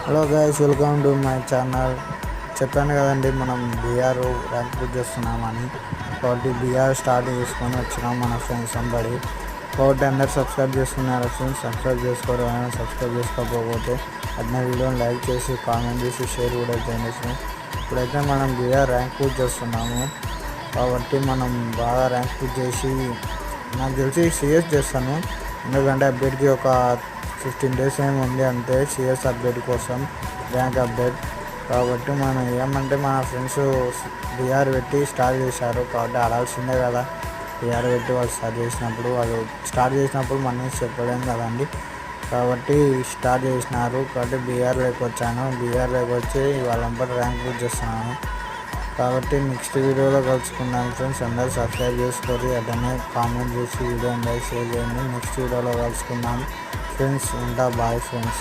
Hello guys, welcome to my channel. చెప్పాను కదండి మనం బీఆర్ ర్యాంక్ బుక్ చేస్తున్నామని. కాబట్టి బీఆర్ స్టార్ట్ చేసుకొని వచ్చినాం మన ఫ్రెండ్స్ అందరి. కాబట్టి అందరు సబ్స్క్రైబ్ చేసుకున్నారు ఫ్రెండ్స్. సబ్స్క్రైబ్ చేసుకోరు, సబ్స్క్రైబ్ చేసుకోకపోతే అన్న వీడియోని లైక్ చేసి కామెంట్ చేసి షేర్ కూడా చేయండి ఫ్రెండ్స్. ఇప్పుడైతే మనం బీఆర్ ర్యాంక్ బుక్ చేస్తున్నాము. కాబట్టి మనం బాగా ర్యాంక్ బుక్ చేసి, నాకు తెలిసి సిఎస్ చేస్తాను. ఎందుకంటే అప్డేట్కి ఒక 15 days ఏమి ఉంది అంతే, సిఎస్ అప్డేట్ కోసం, ర్యాంక్ అప్డేట్. కాబట్టి మనం ఏమంటే మన ఫ్రెండ్స్ బీఆర్ పెట్టి స్టార్ట్ చేశారు. కాబట్టి ఆడాల్సిందే కదా. బీఆర్ పెట్టి వాళ్ళు స్టార్ట్ చేసినప్పుడు మనం చెప్పలేం కదండి. కాబట్టి స్టార్ట్ చేసినారు. కాబట్టి బీఆర్లోకి వచ్చాను. బీఆర్లోకి వచ్చి వాళ్ళంపటి ర్యాంక్ బుక్ చేస్తున్నాను. కాబట్టి నెక్స్ట్ వీడియోలో కలుసుకుందాం ఫ్రెండ్స్. అందరూ సబ్స్క్రైబ్ చేసుకోండి, అట్లనే కామెంట్ చేసి వీడియోని లైక్ షేర్ చేయండి. నెక్స్ట్ వీడియోలో కలుసుకుందాం ఫ్రెండ్స్. ఉంటా, బాయ్ ఫ్రెండ్స్.